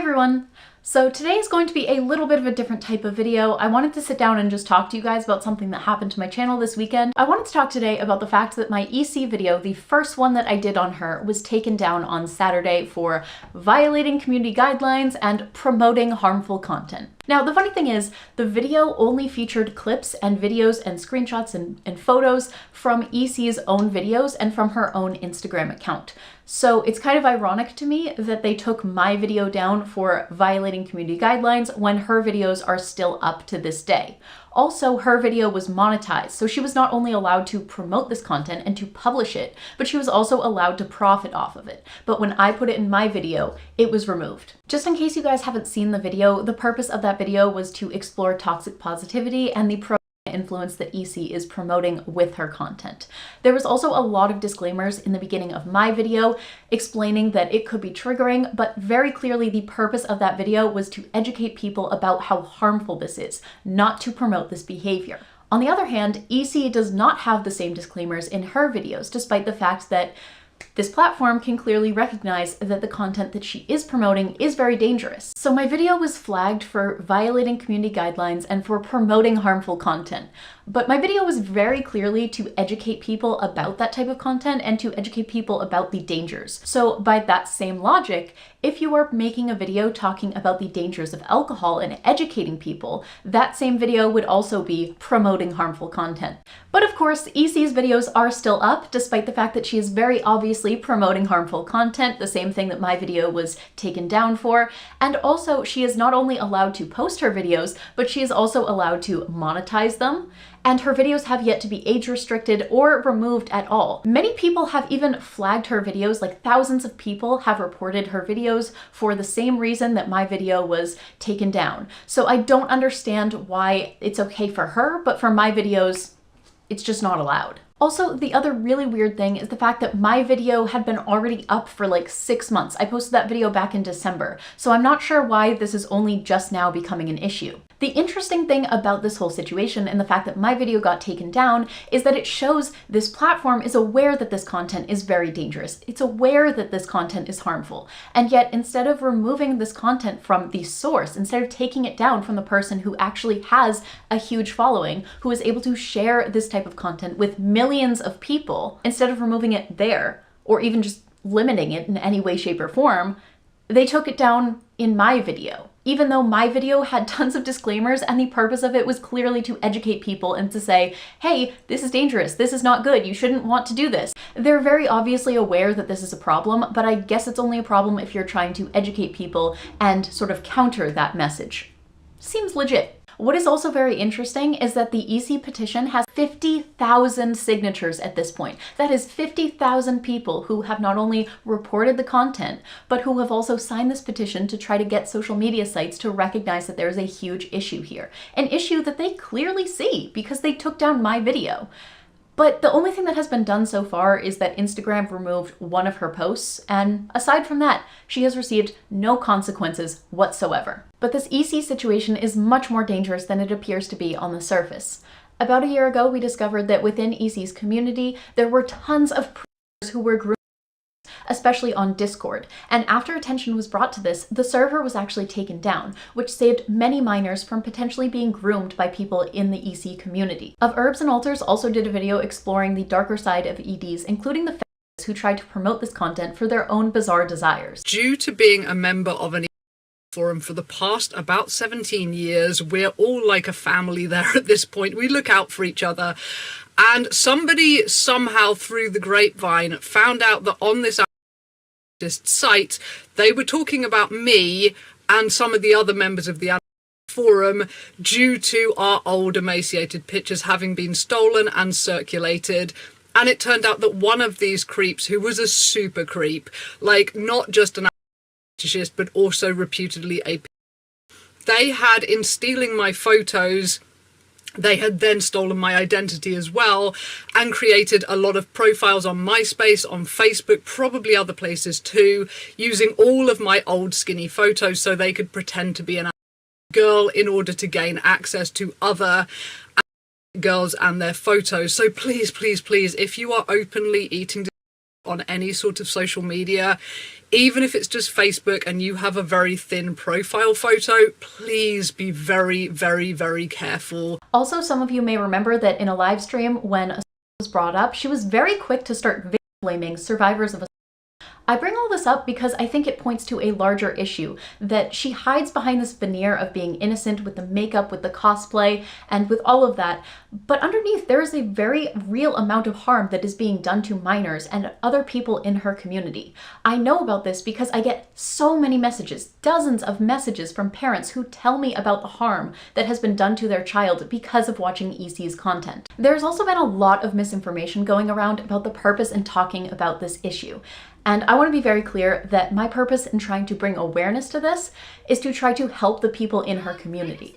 everyone! So today is going to be a little bit of a different type of video. I wanted to sit down and just talk to you guys about something that happened to my channel this weekend. I wanted to talk today about the fact that my EC video, the first one that I did on her, was taken down on Saturday for violating community guidelines and promoting harmful content. Now, the funny thing is, the video only featured clips and videos and screenshots and photos from EC's own videos and from her own Instagram account. So it's kind of ironic to me that they took my video down for violating community guidelines when her videos are still up to this day. Also, her video was monetized, so she was not only allowed to promote this content and to publish it, but she was also allowed to profit off of it. But when I put it in my video, it was removed. Just in case you guys haven't seen the video, the purpose of that video was to explore toxic positivity and the influence that EC is promoting with her content. There was also a lot of disclaimers in the beginning of my video explaining that it could be triggering, but very clearly the purpose of that video was to educate people about how harmful this is, not to promote this behavior. On the other hand, EC does not have the same disclaimers in her videos, despite the fact that this platform can clearly recognize that the content that she is promoting is very dangerous. So my video was flagged for violating community guidelines and for promoting harmful content. But my video was very clearly to educate people about that type of content and to educate people about the dangers. So by that same logic, if you are making a video talking about the dangers of alcohol and educating people, that same video would also be promoting harmful content. But of course, EC's videos are still up, despite the fact that she is very obviously promoting harmful content, the same thing that my video was taken down for. And also, she is not only allowed to post her videos, but she is also allowed to monetize them. And her videos have yet to be age restricted or removed at all. Many people have even flagged her videos, like thousands of people have reported her videos for the same reason that my video was taken down. So I don't understand why it's okay for her, but for my videos, it's just not allowed. Also, the other really weird thing is the fact that my video had been already up for like 6 months. I posted that video back in December, so I'm not sure why this is only just now becoming an issue. The interesting thing about this whole situation and the fact that my video got taken down is that it shows this platform is aware that this content is very dangerous. It's aware that this content is harmful. And yet, instead of removing this content from the source, instead of taking it down from the person who actually has a huge following, who is able to share this type of content with millions of people, instead of removing it there, or even just limiting it in any way, shape, or form, they took it down in my video. Even though my video had tons of disclaimers and the purpose of it was clearly to educate people and to say, hey, this is dangerous, this is not good, you shouldn't want to do this. They're very obviously aware that this is a problem, but I guess it's only a problem if you're trying to educate people and sort of counter that message. Seems legit. What is also very interesting is that the EC petition has 50,000 signatures at this point. That is 50,000 people who have not only reported the content, but who have also signed this petition to try to get social media sites to recognize that there is a huge issue here. An issue that they clearly see because they took down my video. But the only thing that has been done so far is that Instagram removed one of her posts, and aside from that, she has received no consequences whatsoever. But this EC situation is much more dangerous than it appears to be on the surface. About a year ago, we discovered that within EC's community, there were tons of predators who were groomed, especially on Discord. And after attention was brought to this, the server was actually taken down, which saved many minors from potentially being groomed by people in the EC community. Of Herbs and Altars also did a video exploring the darker side of EDs, including the feminists who tried to promote this content for their own bizarre desires. Due to being a member of an forum for the past about 17 years, we're all like a family there at this point. We look out for each other. And somebody somehow through the grapevine found out that on this site, they were talking about me and some of the other members of the forum due to our old emaciated pictures having been stolen and circulated. And it turned out that one of these creeps, who was a super creep, like not just an fetishist, but also reputedly a, they had, in stealing my photos, they had then stolen my identity as well and created a lot of profiles on MySpace, on Facebook, probably other places too, using all of my old skinny photos so they could pretend to be an girl in order to gain access to other girls and their photos. So please, please, please, if you are openly eating on any sort of social media, even if it's just Facebook and you have a very thin profile photo, please be very, very, very careful. Also, some of you may remember that in a live stream when a was brought up, she was very quick to start victim blaming survivors of I bring all this up because I think it points to a larger issue, that she hides behind this veneer of being innocent with the makeup, with the cosplay, and with all of that. But underneath, there is a very real amount of harm that is being done to minors and other people in her community. I know about this because I get so many messages, dozens of messages from parents who tell me about the harm that has been done to their child because of watching EC's content. There's also been a lot of misinformation going around about the purpose in talking about this issue. And I want to be very clear that my purpose in trying to bring awareness to this is to try to help the people in her community.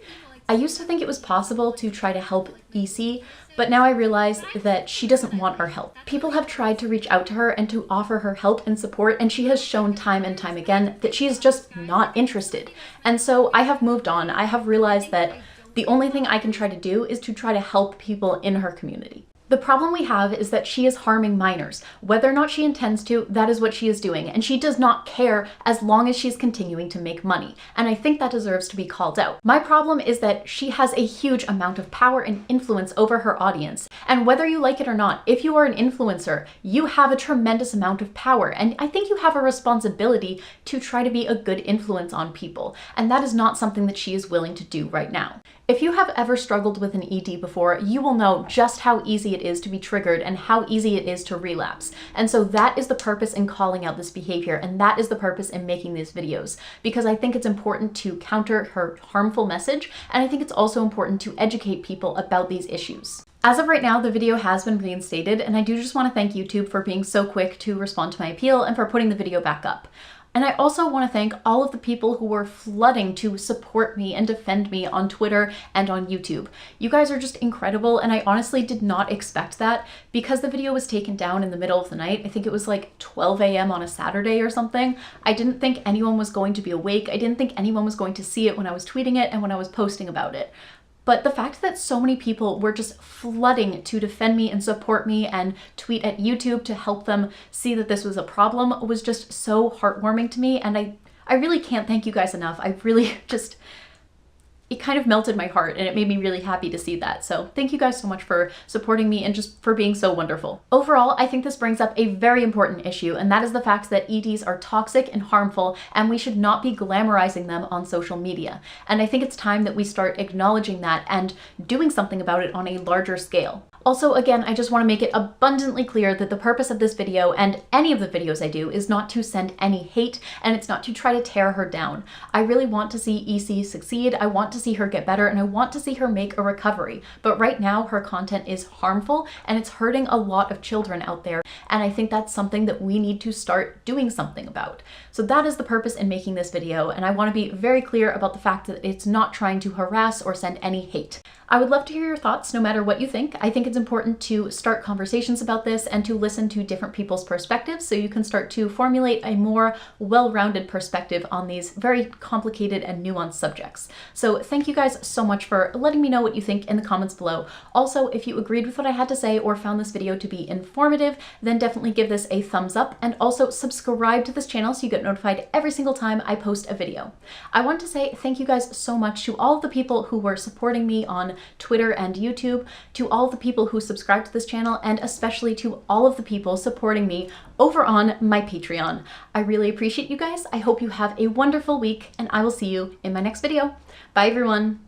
I used to think it was possible to try to help EC, but now I realize that she doesn't want our help. People have tried to reach out to her and to offer her help and support, and she has shown time and time again that she is just not interested. And so I have moved on. I have realized that the only thing I can try to do is to try to help people in her community. The problem we have is that she is harming minors. Whether or not she intends to, that is what she is doing, and she does not care as long as she's continuing to make money, and I think that deserves to be called out. My problem is that she has a huge amount of power and influence over her audience, and whether you like it or not, if you are an influencer, you have a tremendous amount of power, and I think you have a responsibility to try to be a good influence on people, and that is not something that she is willing to do right now. If you have ever struggled with an ED before, you will know just how easy it is to be triggered and how easy it is to relapse. And so that is the purpose in calling out this behavior, and that is the purpose in making these videos, because I think it's important to counter her harmful message, and I think it's also important to educate people about these issues. As of right now, the video has been reinstated, and I do just want to thank YouTube for being so quick to respond to my appeal and for putting the video back up. And I also want to thank all of the people who were flooding to support me and defend me on Twitter and on YouTube. You guys are just incredible, and I honestly did not expect that because the video was taken down in the middle of the night. I think it was like 12 a.m. on a Saturday or something. I didn't think anyone was going to be awake. I didn't think anyone was going to see it when I was tweeting it and when I was posting about it. But the fact that so many people were just flooding to defend me and support me and tweet at YouTube to help them see that this was a problem was just so heartwarming to me. And I really can't thank you guys enough. I really just, it kind of melted my heart, and it made me really happy to see that. So thank you guys so much for supporting me and just for being so wonderful. Overall, I think this brings up a very important issue, and that is the fact that EDs are toxic and harmful, and we should not be glamorizing them on social media. And I think it's time that we start acknowledging that and doing something about it on a larger scale. Also, again, I just want to make it abundantly clear that the purpose of this video and any of the videos I do is not to send any hate, and it's not to try to tear her down. I really want to see EC succeed, I want to see her get better, and I want to see her make a recovery. But right now, her content is harmful, and it's hurting a lot of children out there, and I think that's something that we need to start doing something about. So that is the purpose in making this video, and I want to be very clear about the fact that it's not trying to harass or send any hate. I would love to hear your thoughts no matter what you think. I think it's important to start conversations about this and to listen to different people's perspectives so you can start to formulate a more well-rounded perspective on these very complicated and nuanced subjects. So thank you guys so much for letting me know what you think in the comments below. Also, if you agreed with what I had to say or found this video to be informative, then definitely give this a thumbs up, and also subscribe to this channel so you get notified every single time I post a video. I want to say thank you guys so much to all of the people who were supporting me on Twitter and YouTube, to all of the people who subscribe to this channel, and especially to all of the people supporting me over on my Patreon. I really appreciate you guys. I hope you have a wonderful week, and I will see you in my next video. Bye everyone.